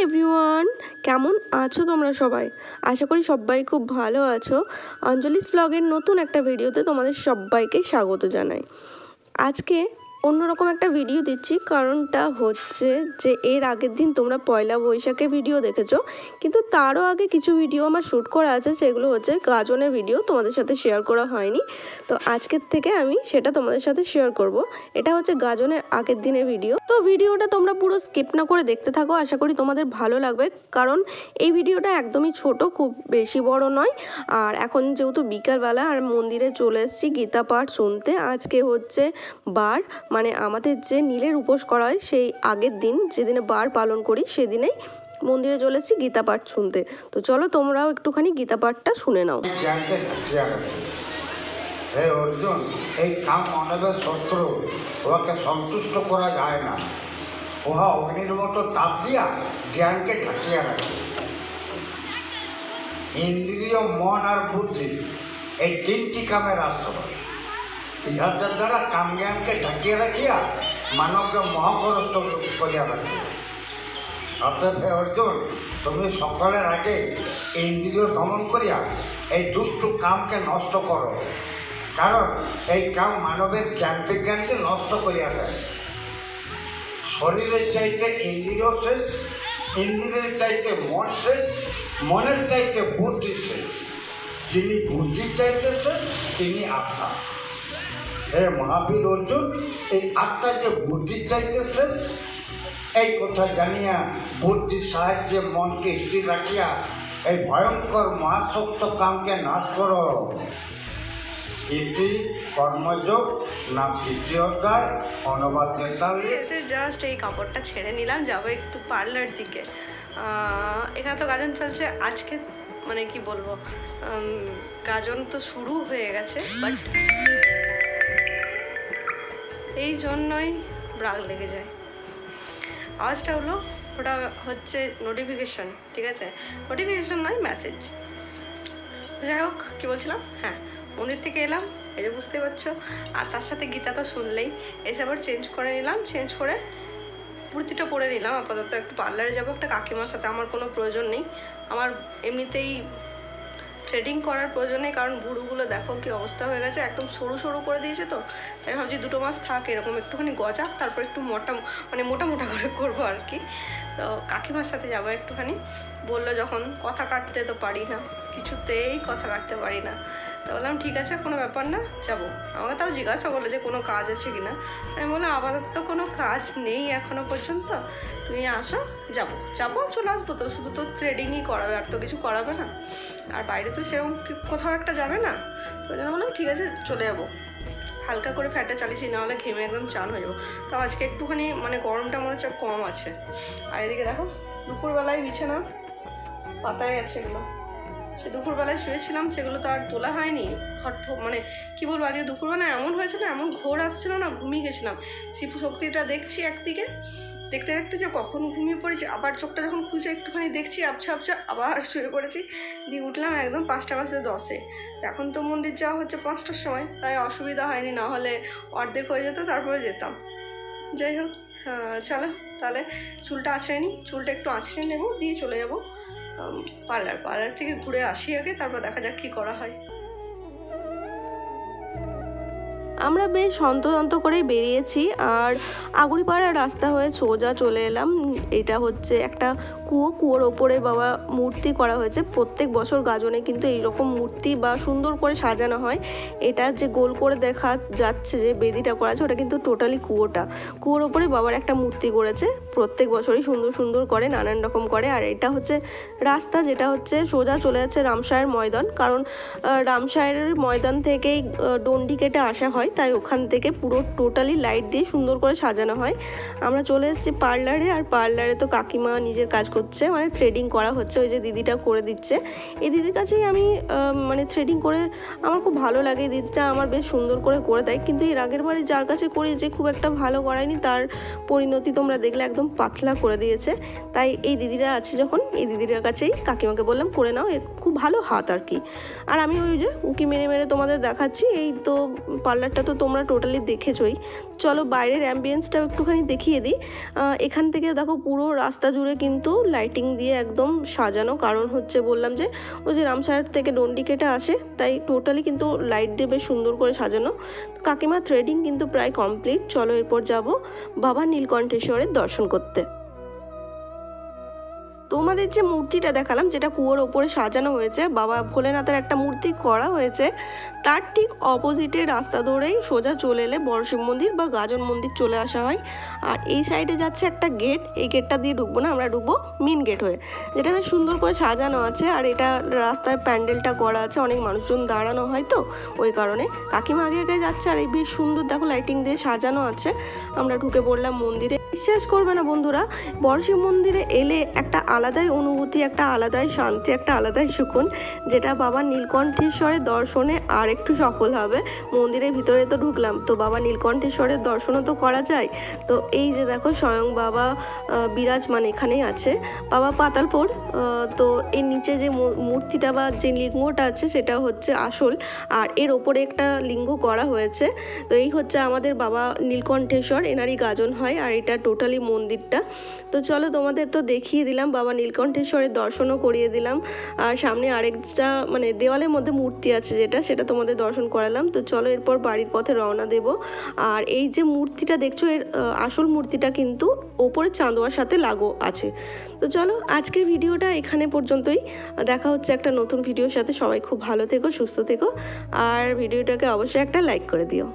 Everyone, কেমন আছো তোমরা সবাই? আশা করি সবাই খুব ভালো আছো। অঞ্জলিস ব্লগের নতুন একটা ভিডিওতে তোমাদের সবাইকে স্বাগত জানাই। আজকে অন্যরকম একটা ভিডিও দিচ্ছি, কারণটা হচ্ছে যে এর আগের দিন তোমরা পয়লা বৈশাখে ভিডিও দেখেছো, কিন্তু তারও আগে কিছু ভিডিও আমার শ্যুট করা আছে, সেগুলো হচ্ছে গাজনের ভিডিও, তোমাদের সাথে শেয়ার করা হয়নি। তো আজকের থেকে আমি সেটা তোমাদের সাথে শেয়ার করব। এটা হচ্ছে গাজনের আগের দিনের ভিডিও। তো ভিডিওটা তোমরা পুরো স্কিপ না করে দেখতে থাকো, আশা করি তোমাদের ভালো লাগবে, কারণ এই ভিডিওটা একদমই ছোট, খুব বেশি বড় নয়। আর এখন যেহেতু বিকালবেলা আর মন্দিরে চলে এসেছি গীতা পাঠ শুনতে। আজকে হচ্ছে বার, মানে আমাদের যে নীলের উপোস করা হয় সেই আগের দিন, যেদিনে বার পালন করি সেদিনেই মন্দিরে চলে এসেছি গীতা পাঠ শুনতে। তো চলো তোমরাও একটুখানি গীতা পাঠটা শুনে নাও। হে অর্জুন, এই কাম মানবের শত্রু, উহাকে সন্তুষ্ট করা যায় না। উহা অগ্নির মতো তাপ দিয়া জ্ঞানকে ঢাকিয়া রাখে। ইন্দ্রিয়, মন আর বুদ্ধি এই তিনটি কামের আশ্রয়। ইহাদের দ্বারা কাম জ্ঞানকে ঢাকিয়া রাখিয়া মানবকে মহাকরস্থ করিয়া রাখে। অর্থাৎ হে অর্জুন, তুমি সকলের আগে ইন্দ্রিয় দমন করিয়া এই দুষ্ট কামকে নষ্ট করো, কারণ এই কাম মানবের জ্ঞান বিজ্ঞানকে নষ্ট করিয়া দেয়। শরীরের চাইতে ইন্দ্রিয় শেষ, ইন্দ্রিয়ের চাইতে মন শেষ, মনের চাইতে বুদ্ধি শেষ, যিনি বুদ্ধির চাইতে শেষ তিনি আত্মা। হে মহাবীর অর্জুন, এই আত্মা যে বুদ্ধির চাইতে শেষ, এই কথা জানিয়া বুদ্ধির সাহায্যে মনকে স্থির রাখিয়া এই ভয়ঙ্কর মহাশক্ত কামকে নাশ করো। ইতি কর্মযোগ নাম তৃতীয় অধ্যায়, অনুবাদ 43। এসে জাস্ট এই কাপড়টা ছেড়ে নিলাম, যাবো একটু পার্লার দিকে। এখানে তো গাজন চলছে আজকে, মানে কি বলবো, গাজন তো শুরু হয়ে গেছে, বাট এই জন্যই রাগ লেগে যায়। আওয়াজটা হলো, ওটা হচ্ছে নোটিফিকেশন, ঠিক আছে, নোটিফিকেশন নয়, মেসেজ। যাই হোক, কী বলছিলাম, হ্যাঁ, মন্দির থেকে এলাম, এই যে বুঝতে পারছো, আর তার সাথে গীতা তো শুনলেই। এসে আবার চেঞ্জ করে নিলাম, চেঞ্জ করে কুর্তিটা পরে নিলাম। আপাতত একটু পার্লারে যাবো একটা কাকিমার সাথে, আমার কোনো প্রয়োজন নেই, আমার এমনিতেই থ্রেডিং করার প্রয়োজন নেই, কারণ ভুরুগুলো দেখো কি অবস্থা হয়ে গেছে, একদম সরু সরু করে দিয়েছে। তো তাই ভাবছি 2 মাস থাক এরকম, একটুখানি গজাক, তারপর একটু মোটা, মানে মোটা মোটা করে করবো আর কি। তো কাকিমার সাথে যাবো একটুখানি, বললো যখন, কথা কাটতে তো পারি না, কিছুতেই কথা কাটতে পারি না। তো বললাম ঠিক আছে, কোনো ব্যাপার না, যাবো। আমাকে তাও জিজ্ঞাসা করলো যে কোনো কাজ আছে কি না। আমি বললাম আপাতত তো কোনো কাজ নেই এখনও পর্যন্ত, তুমি আসো, যাবো চলে আসবো। তো শুধু তো থ্রেডিংই করাবে, আর তো কিছু করাবে না, আর বাইরে তো সেরকম কোথাও একটা যাবে না। তো বললাম ঠিক আছে চলে যাবো, হালকা করে ফ্যাটটা চালিয়েছি, নাহলে ঘেমে একদম চান হয়ে যাবো। তো আজকে একটুখানি মানে গরমটা মনে হচ্ছে কম আছে। আর এদিকে দেখো দুপুরবেলায় বিছানা পাতায় গেছে এগুলো, সে দুপুরবেলায় শুয়েছিলাম, সেগুলো তো আর তোলা হয়নি। মানে কী বলবো, আজকে দুপুরবেলায় এমন হয়েছিল, এমন ঘোর আসছিল না, ঘুমিয়ে গেছিলাম। শিবু শক্তিটা দেখছি একদিকে, দেখতে দেখতে যে কখন ঘুমিয়ে পড়েছি, আবার চোখটা যখন খুলছে একটুখানি দেখছি আবছা আবছা, আবার শুয়ে পড়েছি। দিয়ে উঠলাম একদম 5:10। এখন তো মন্দির যাওয়া হচ্ছে 5টার সময়, তাই অসুবিধা হয়নি, না হলে অর্ধেক হয়ে যেত, তারপরে যেতাম। যাই হোক, চলো তাহলে চুলটা আঁচড়ে নিই, চুলটা একটু আঁচড়ে নেবো, দিয়ে চলে যাবো পার্লার থেকে ঘুরে আসি আগে, তারপর দেখা যাক কী করা হয়। আমরা বেশ হন্তদন্ত করেই বেরিয়েছি, আর আগুড়িপাড়ার রাস্তা হয়ে সোজা চলে এলাম। এটা হচ্ছে একটা কুয়োর ওপরে বাবা মূর্তি করা হয়েছে। প্রত্যেক বছর গাজনে কিন্তু এইরকম মূর্তি বা সুন্দর করে সাজানো হয়। এটা যে গোল করে দেখা যাচ্ছে যে বেদিটা করা আছে, ওটা কিন্তু টোটালি কুয়োর ওপরে বাবার একটা মূর্তি করেছে। প্রত্যেক বছরই সুন্দর সুন্দর করে, নানান রকম করে। আর এটা হচ্ছে রাস্তা, যেটা হচ্ছে সোজা চলে যাচ্ছে রামসায়ের ময়দান, কারণ রামসায়ের ময়দান থেকেই ডন্ডি কেটে আসা হয়, তাই ওখান থেকে পুরো টোটালি লাইট দিয়ে সুন্দর করে সাজানো হয়। আমরা চলে এসেছি পার্লারে, আর পার্লারে তো কাকিমা নিজের কাজ করছে, মানে থ্রেডিং করা হচ্ছে, ওই যে দিদিটা করে দিচ্ছে। এই দিদির কাছেই আমি মানে থ্রেডিং করে আমার খুব ভালো লাগে, এই দিদিটা আমার বেশ সুন্দর করে দেয়। কিন্তু এর আগের বারে যার কাছে করি, যে খুব একটা ভালো করায়নি, তার পরিণতি তোমরা দেখলে, একদম পাতলা করে দিয়েছে। তাই এই দিদিরা আছে যখন, এই দিদিটার কাছেই কাকিমাকে বললাম করে নাও, এর খুব ভালো হাত আর কি। আর আমি ওই যে উকি মেরে মেরে তোমাদের দেখাচ্ছি। এই তো পার্লারটা সেটা তো তোমরা টোটালি দেখেছোই। চলো বাইরের অ্যাম্বিয়েন্সটাও একটুখানি দেখিয়ে দিই। এখান থেকে দেখো পুরো রাস্তা জুড়ে কিন্তু লাইটিং দিয়ে একদম সাজানো, কারণ হচ্ছে বললাম যে ওই যে রামসার থেকে ডন্ডিকেটা আসে, তাই টোটালি কিন্তু লাইট দিয়ে বেশ সুন্দর করে সাজানো। কাকিমা থ্রেডিং কিন্তু প্রায় কমপ্লিট। চলো এরপর যাব বাবা নীলকণ্ঠেশ্বরের দর্শন করতে। তোমাদের যে মূর্তিটা দেখালাম, যেটা কুয়োর ওপরে সাজানো হয়েছে, বাবা ভোলেনাথের একটা মূর্তি করা হয়েছে, তার ঠিক অপোজিটে রাস্তা ধরেই সোজা চলে এলে বড় শিব মন্দির বা গাজন মন্দির চলে আসা হয়। আর এই সাইডে যাচ্ছে একটা গেট, এই গেটটা দিয়ে ঢুকবো না, আমরা ঢুকবো মেন গেট হয়ে, যেটা বেশ সুন্দর করে সাজানো আছে। আর এটা রাস্তার প্যান্ডেলটা করা আছে, অনেক মানুষজন দাঁড়ানো হয় তো ওই কারণে। কাকিমা আগে আগে যাচ্ছে, আর এই বেশ সুন্দর দেখো লাইটিং দিয়ে সাজানো আছে। আমরা ঢুকে পড়লাম মন্দিরে। বিশ্বাস করবে না বন্ধুরা, বড় শিব মন্দিরে এলে একটা আলাদাই অনুভূতি, একটা আলাদাই শান্তি, একটা আলাদাই সুকুন, যেটা বাবা নীলকণ্ঠেশ্বরের দর্শনে আর একটু সফল হবে। মন্দিরের ভিতরে তো ঢুকলাম, তো বাবা নীলকণ্ঠেশ্বরের দর্শনও তো করা যায়। তো এই যে দেখো স্বয়ং বাবা বিরাজমান এখানেই আছে, বাবা পাতালপুর। তো এর নিচে যে মূর্তিটা বা যে লিঙ্গটা আছে সেটা হচ্ছে আসল, আর এর ওপরে একটা লিঙ্গ করা হয়েছে। তো এই হচ্ছে আমাদের বাবা নীলকণ্ঠেশ্বর, এনারই গাজন হয়। আর এটা টোটালি মন্দিরটা। তো চলো তোমাদের তো দেখিয়ে দিলাম, বাবা নীলকণ্ঠেশ্বরের দর্শনও করিয়ে দিলাম। আর সামনে আরেকটা মানে দেওয়ালের মধ্যে মূর্তি আছে সেটা তোমাদের দর্শন করালাম। তো চলো এরপর বাড়ির পথে রওনা দেব। আর এই যে মূর্তিটা দেখছো, এর আসল মূর্তিটা কিন্তু ওপরে চাঁদোয়ার সাথে লাগো আছে। তো চলো আজকের ভিডিওটা এখানে পর্যন্তই। দেখা হচ্ছে একটা নতুন ভিডিওর সাথে। সবাই খুব ভালো থেকো, সুস্থ থেকো, আর ভিডিওটাকে অবশ্যই একটা লাইক করে দিও।